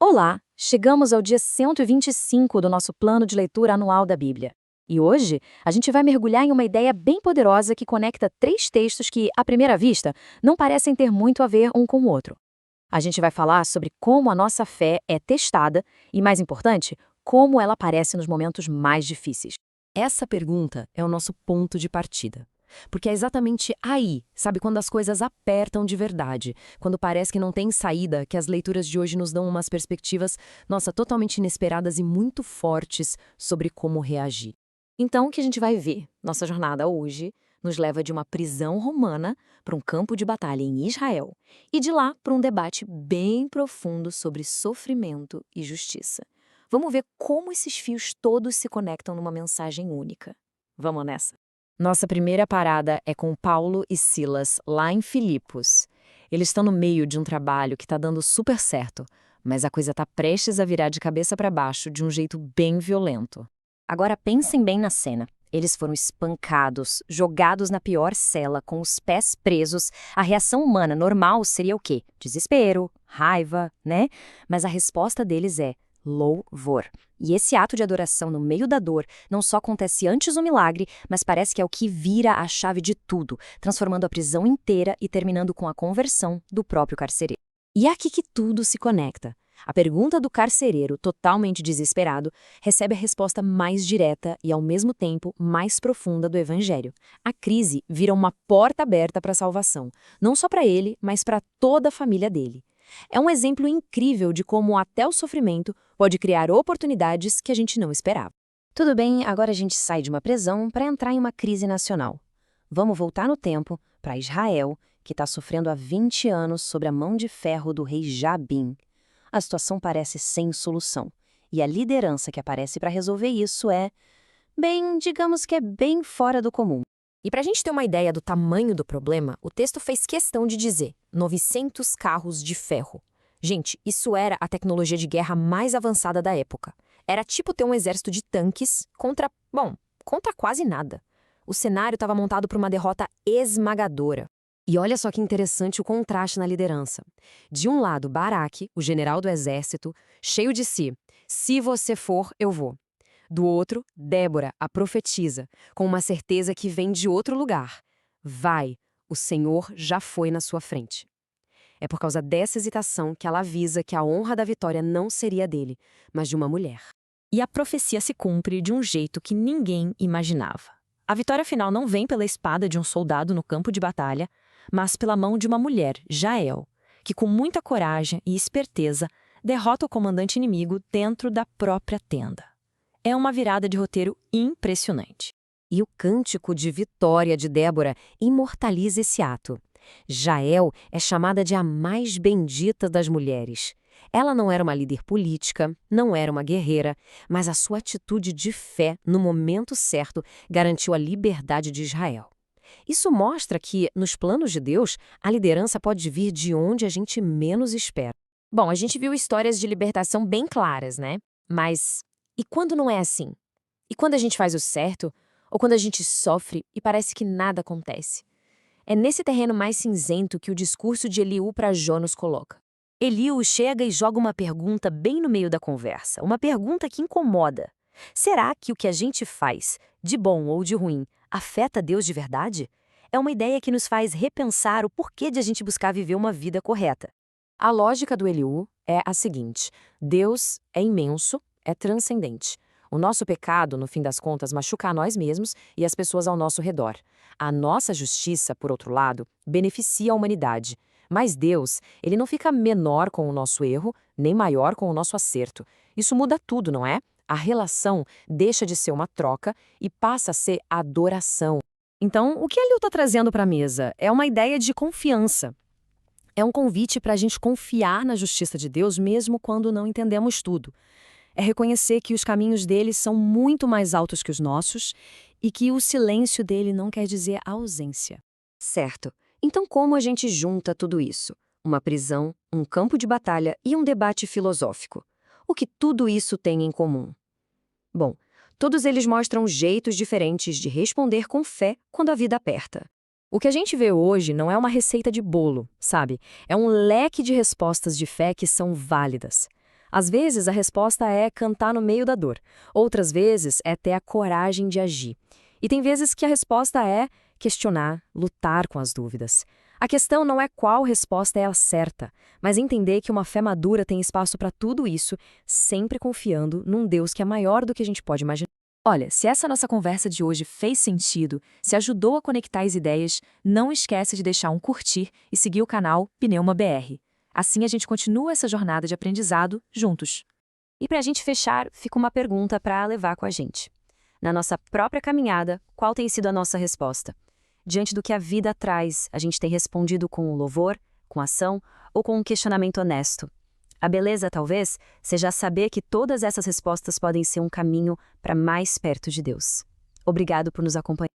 Olá! Chegamos ao dia 125 do nosso plano de leitura anual da Bíblia. E hoje, a gente vai mergulhar em uma ideia bem poderosa que conecta três textos que, à primeira vista, não parecem ter muito a ver um com o outro. A gente vai falar sobre como a nossa fé é testada e, mais importante, como ela aparece nos momentos mais difíceis. Essa pergunta é o nosso ponto de partida. Porque é exatamente aí, sabe, quando as coisas apertam de verdade, quando parece que não tem saída, que as leituras de hoje nos dão umas perspectivas, nossa, totalmente inesperadas e muito fortes sobre como reagir. Então, o que a gente vai ver? Nossa jornada hoje nos leva de uma prisão romana para um campo de batalha em Israel e de lá para um debate bem profundo sobre sofrimento e justiça. Vamos ver como esses fios todos se conectam numa mensagem única. Vamos nessa? Nossa primeira parada é com Paulo e Silas, lá em Filipos. Eles estão no meio de um trabalho que está dando super certo, mas a coisa está prestes a virar de cabeça para baixo de um jeito bem violento. Agora pensem bem na cena. Eles foram espancados, jogados na pior cela, com os pés presos. A reação humana normal seria o quê? Desespero, raiva, né? Mas a resposta deles é louvor. E esse ato de adoração no meio da dor não só acontece antes do milagre, mas parece que é o que vira a chave de tudo, transformando a prisão inteira e terminando com a conversão do próprio carcereiro. E é aqui que tudo se conecta. A pergunta do carcereiro, totalmente desesperado, recebe a resposta mais direta e, ao mesmo tempo, mais profunda do Evangelho. A crise vira uma porta aberta para a salvação, não só para ele, mas para toda a família dele. É um exemplo incrível de como até o sofrimento pode criar oportunidades que a gente não esperava. Tudo bem, agora a gente sai de uma prisão para entrar em uma crise nacional. Vamos voltar no tempo para Israel, que está sofrendo há 20 anos sob a mão de ferro do rei Jabim. A situação parece sem solução, e a liderança que aparece para resolver isso bem, digamos que é bem fora do comum. E para a gente ter uma ideia do tamanho do problema, o texto fez questão de dizer 900 carros de ferro. Gente, isso era a tecnologia de guerra mais avançada da época. Era tipo ter um exército de tanques contra quase nada. O cenário estava montado para uma derrota esmagadora. E olha só que interessante o contraste na liderança. De um lado, Baraque, o general do exército, cheio de si. Se você for, eu vou. Do outro, Débora, a profetisa, com uma certeza que vem de outro lugar. Vai, o Senhor já foi na sua frente. É por causa dessa hesitação que ela avisa que a honra da vitória não seria dele, mas de uma mulher. E a profecia se cumpre de um jeito que ninguém imaginava. A vitória final não vem pela espada de um soldado no campo de batalha, mas pela mão de uma mulher, Jael, que com muita coragem e esperteza derrota o comandante inimigo dentro da própria tenda. É uma virada de roteiro impressionante. E o cântico de vitória de Débora imortaliza esse ato. Jael é chamada de a mais bendita das mulheres. Ela não era uma líder política, não era uma guerreira, mas a sua atitude de fé, no momento certo, garantiu a liberdade de Israel. Isso mostra que, nos planos de Deus, a liderança pode vir de onde a gente menos espera. Bom, a gente viu histórias de libertação bem claras, né? Mas e quando não é assim? E quando a gente faz o certo? Ou quando a gente sofre e parece que nada acontece? É nesse terreno mais cinzento que o discurso de Eliú para Jó nos coloca. Eliú chega e joga uma pergunta bem no meio da conversa, uma pergunta que incomoda. Será que o que a gente faz, de bom ou de ruim, afeta Deus de verdade? É uma ideia que nos faz repensar o porquê de a gente buscar viver uma vida correta. A lógica do Eliú é a seguinte: Deus é imenso, é transcendente. O nosso pecado, no fim das contas, machuca a nós mesmos e as pessoas ao nosso redor. A nossa justiça, por outro lado, beneficia a humanidade. Mas Deus, ele não fica menor com o nosso erro, nem maior com o nosso acerto. Isso muda tudo, não é? A relação deixa de ser uma troca e passa a ser adoração. Então, o que Eliú está trazendo para a mesa é uma ideia de confiança. É um convite para a gente confiar na justiça de Deus mesmo quando não entendemos tudo. É reconhecer que os caminhos dele são muito mais altos que os nossos e que o silêncio dele não quer dizer ausência. Certo. Então como a gente junta tudo isso? Uma prisão, um campo de batalha e um debate filosófico. O que tudo isso tem em comum? Bom, todos eles mostram jeitos diferentes de responder com fé quando a vida aperta. O que a gente vê hoje não é uma receita de bolo, sabe? É um leque de respostas de fé que são válidas. Às vezes, a resposta é cantar no meio da dor. Outras vezes, é ter a coragem de agir. E tem vezes que a resposta é questionar, lutar com as dúvidas. A questão não é qual resposta é a certa, mas entender que uma fé madura tem espaço para tudo isso, sempre confiando num Deus que é maior do que a gente pode imaginar. Olha, se essa nossa conversa de hoje fez sentido, se ajudou a conectar as ideias, não esquece de deixar um curtir e seguir o canal Pneuma BR. Assim a gente continua essa jornada de aprendizado juntos. E para a gente fechar, fica uma pergunta para levar com a gente. Na nossa própria caminhada, qual tem sido a nossa resposta? Diante do que a vida traz, a gente tem respondido com o louvor, com ação ou com um questionamento honesto? A beleza, talvez, seja saber que todas essas respostas podem ser um caminho para mais perto de Deus. Obrigado por nos acompanhar.